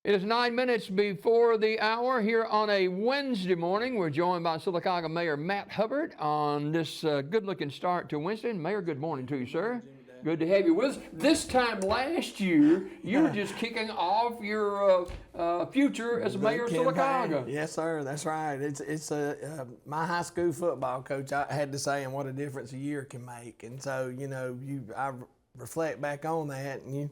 It is 9 minutes before the hour here on a Wednesday morning. We're joined by Sylacauga Mayor Matt Hubbard on this good-looking start to Wednesday. Mayor, good morning to you, sir. Good to have you with us. This time last year, you were just kicking off your future as mayor of Sylacauga. Yes, sir. That's right. It's my high school football coach. I had to say, and what a difference a year can make. And so, I reflect back on that, and you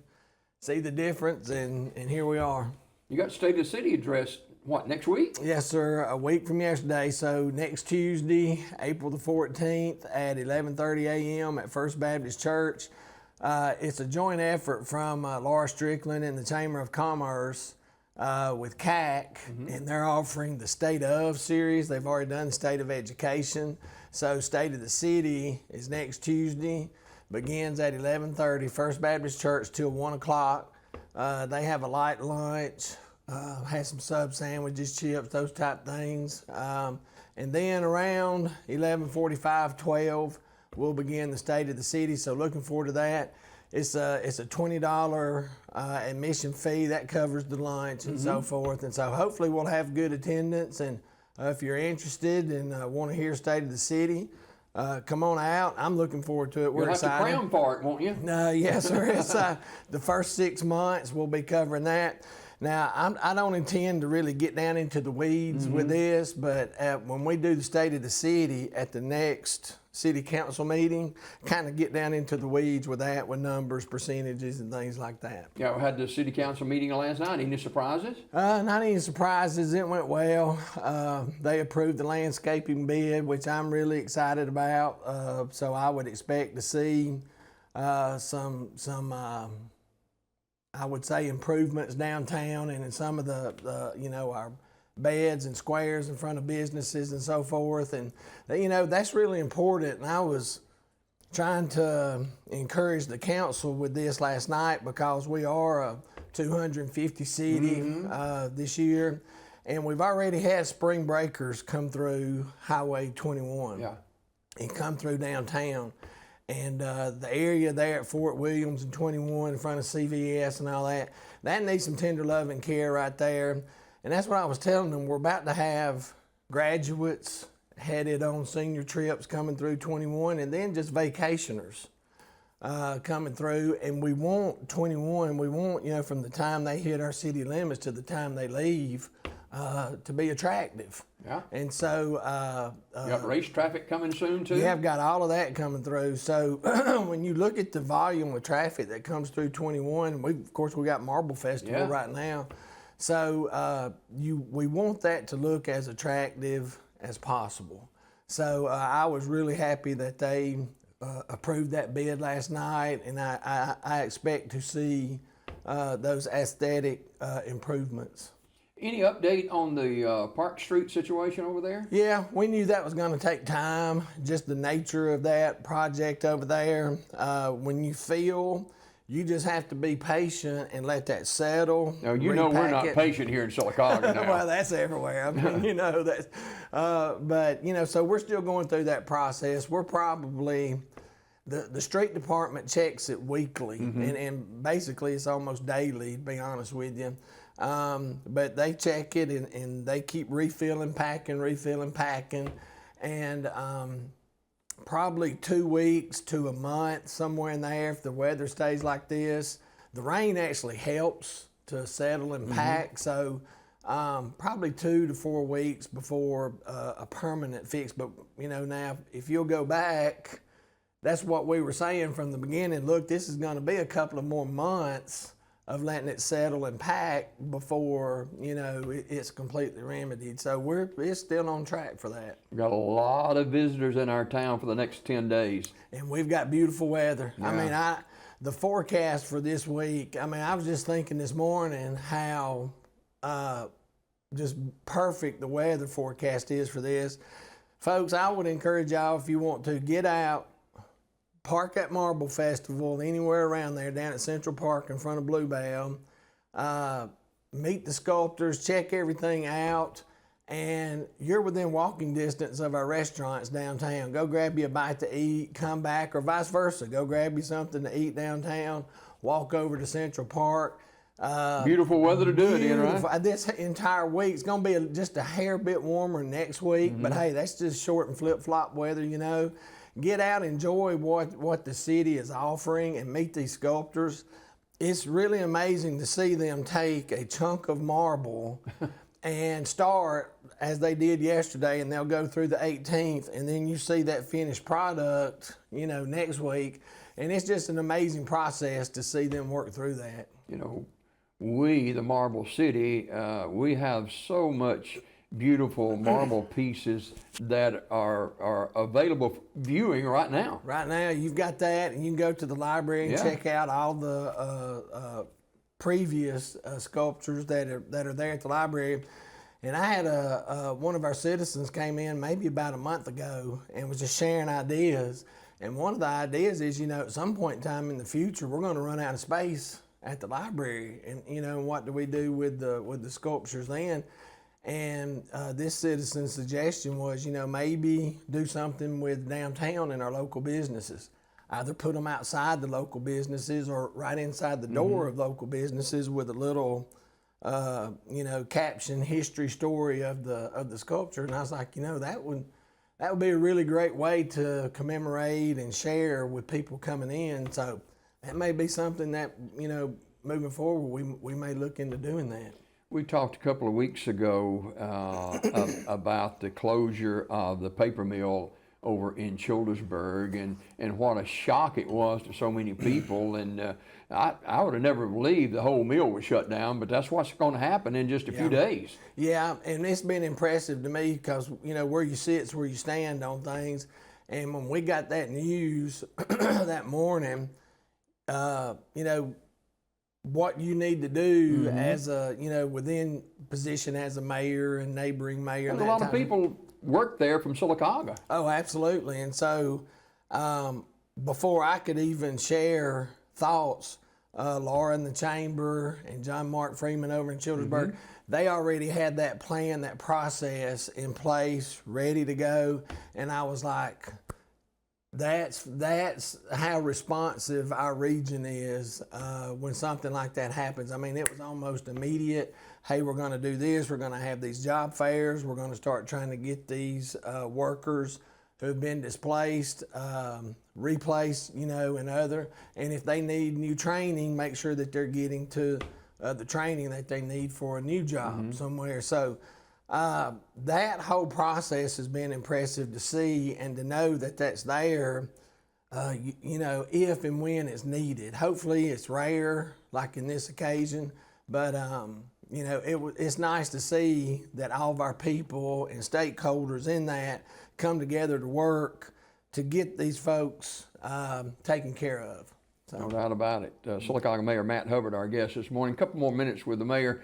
see the difference, and here we are. You got State of the City address, what, next week? Yes, sir. A week from yesterday. So next Tuesday, April the 14th at 11:30 a.m. at First Baptist Church. It's a joint effort from Laura Strickland and the Chamber of Commerce with CAC, and they're offering the State of series. They've already done the State of Education. So State of the City is next Tuesday. Begins at 11:30, First Baptist Church till 1 o'clock. They have a light lunch, have some sub sandwiches, chips, those type things. And then around 11:45, 12, we'll begin the State of the City. So looking forward to that. It's a $20 admission fee. That covers the lunch and so forth. And so hopefully we'll have good attendance. And if you're interested and want to hear State of the City, come on out. I'm looking forward to it. We're excited. You'll have to cram for it, won't you? Yes, sir. It's the first 6 months we'll be covering that. Now, I don't intend to really get down into the weeds with this, but when we do the State of the City at the next City Council meeting, kind of get down into the weeds with that, with numbers, percentages, and things like that. Yeah, we had the City Council meeting last night. Any surprises? Not any surprises. It went well. They approved the landscaping bid, which I'm really excited about. So I would expect to see some I would say improvements downtown and in some of our beds and squares in front of businesses and so forth. And, that's really important. And I was trying to encourage the council with this last night because we are a 250 city this year. And we've already had spring breakers come through Highway 21 and come through downtown. And the area there at Fort Williams and 21 in front of CVS and all that, that needs some tender love and care right there. And that's what I was telling them. We're about to have graduates headed on senior trips coming through 21, and then just vacationers coming through. And we want 21, we want, from the time they hit our city limits to the time they leave, to be attractive. Yeah. And so you got race traffic coming soon too? Yeah, I've got all of that coming through. So when you look at the volume of traffic that comes through 21, we got Marble Festival right now. So we want that to look as attractive as possible. So I was really happy that they approved that bid last night, and I expect to see those aesthetic improvements. Any update on the Park Street situation over there? Yeah, we knew that was going to take time, just the nature of that project over there. When you feel, you just have to be patient and let that settle. Now, we're not patient here in Sylacauga now. Well, that's everywhere. I mean, that's, so we're still going through that process. We're probably, the street department checks it weekly, and basically it's almost daily, to be honest with you. But they check it and they keep refilling, packing, and probably 2 weeks to a month, somewhere in there, if the weather stays like this. The rain actually helps to settle and pack, so probably 2 to 4 weeks before a permanent fix. But, now if you'll go back, that's what we were saying from the beginning. Look, this is going to be a couple of more months of letting it settle and pack before, it's completely remedied. So it's still on track for that. We've got a lot of visitors in our town for the next 10 days. And we've got beautiful weather. Yeah. I mean, the forecast for this week, I was just thinking this morning how just perfect the weather forecast is for this. Folks, I would encourage y'all, if you want to, get out, park at Marble Festival, anywhere around there, down at Central Park in front of Bluebell. Meet the sculptors, check everything out, and you're within walking distance of our restaurants downtown. Go grab you a bite to eat, come back, or vice versa. Go grab you something to eat downtown, walk over to Central Park. Beautiful weather to do it in, right? Beautiful. This entire week it's going to be just a hair bit warmer next week, but hey, that's just short and flip-flop weather, you know. Get out, enjoy what the city is offering, and meet these sculptors. It's really amazing to see them take a chunk of marble and start as they did yesterday, and they'll go through the 18th, and then you see that finished product, you know, next week, and it's just an amazing process to see them work through that. You know, we, the Marble City, we have so much beautiful marble pieces that are available for viewing right now. Right now, you've got that, and you can go to the library and check out all the previous sculptures that are there at the library. And I had one of our citizens came in maybe about a month ago and was just sharing ideas. And one of the ideas is, you know, at some point in time in the future, we're going to run out of space at the library, and you know, what do we do with the sculptures then? And this citizen's suggestion was, you know, maybe do something with downtown and our local businesses. Either put them outside the local businesses or right inside the door of local businesses with a little, you know, caption, history, story of the sculpture. And I was like, you know, that would be a really great way to commemorate and share with people coming in. So that may be something that, you know, moving forward, we may look into doing that. We talked a couple of weeks ago about the closure of the paper mill over in Childersburg, and what a shock it was to so many people. And I would have never believed the whole mill was shut down, but that's what's going to happen in just a few days. Yeah, and it's been impressive to me because, you know, where you sit is where you stand on things. And when we got that news that morning, you know, what you need to do as a, you know, within position as a mayor and neighboring mayor. There's a lot of people work there from Sylacauga. Oh, absolutely. And so before I could even share thoughts, Laura in the chamber and John Mark Freeman over in Childersburg, they already had that plan, that process in place, ready to go. And I was like, that's how responsive our region is when something like that happens. I mean, it was almost immediate. Hey, we're going to do this. We're going to have these job fairs. We're going to start trying to get these workers who have been displaced, replaced, you know, and if they need new training, make sure that they're getting to the training that they need for a new job somewhere. So that whole process has been impressive to see and to know that that's there, you know, if and when it's needed. Hopefully it's rare, like in this occasion, but, you know, it's nice to see that all of our people and stakeholders in that come together to work to get these folks taken care of. So. No doubt about it. Sylacauga Mayor Matt Hubbard, our guest this morning. A couple more minutes with the mayor.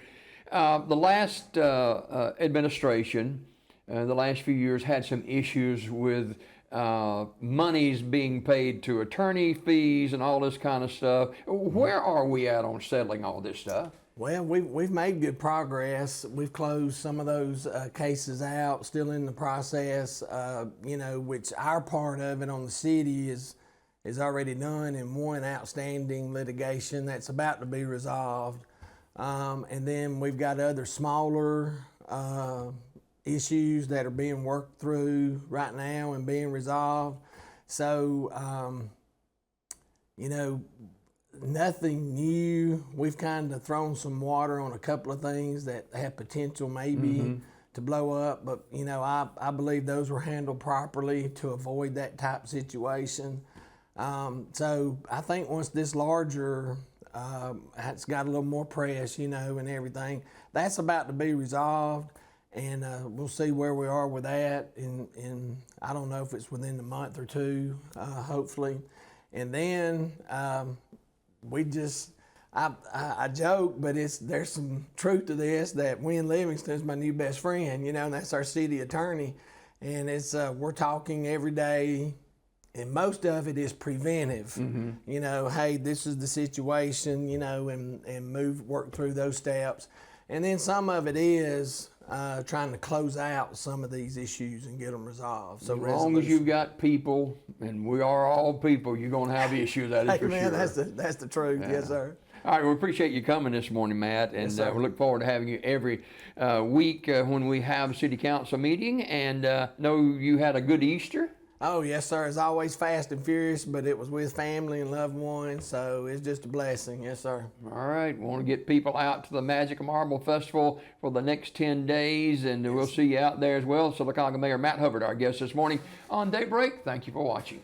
The last administration, the last few years, had some issues with monies being paid to attorney fees and all this kind of stuff. Where are we at on settling all this stuff? Well, we've made good progress. We've closed some of those cases out, still in the process, you know, which our part of it on the city is already done, and one outstanding litigation that's about to be resolved. And then we've got other smaller issues that are being worked through right now and being resolved. So, you know, nothing new. We've kind of thrown some water on a couple of things that have potential maybe to blow up, but you know, I believe those were handled properly to avoid that type of situation. So I think once this larger it's got a little more press, you know, and everything, that's about to be resolved, and we'll see where we are with that. And I don't know if it's within a month or two, hopefully. And then I joke, but there's some truth to this, that Wynn Livingston's my new best friend, you know, and that's our city attorney. And we're talking every day, and most of it is preventive. You know, hey, this is the situation, you know, and work through those steps. And then some of it is trying to close out some of these issues and get them resolved. So as long as you've got people, and we are all people, you're going to have issues. That is for man, sure. That's the truth. Yes, sir. All right, we appreciate you coming this morning, Matt, and sir. we look forward to having you every week when we have a city council meeting. And know you had a good Easter. Oh, yes, sir. It's always fast and furious, but it was with family and loved ones, so it's just a blessing. Yes, sir. All right, we want to get people out to the Magic of Marble Festival for the next 10 days, and we'll see you out there as well. Sylacauga Mayor Matt Hubbard, our guest this morning on Daybreak. Thank you for watching.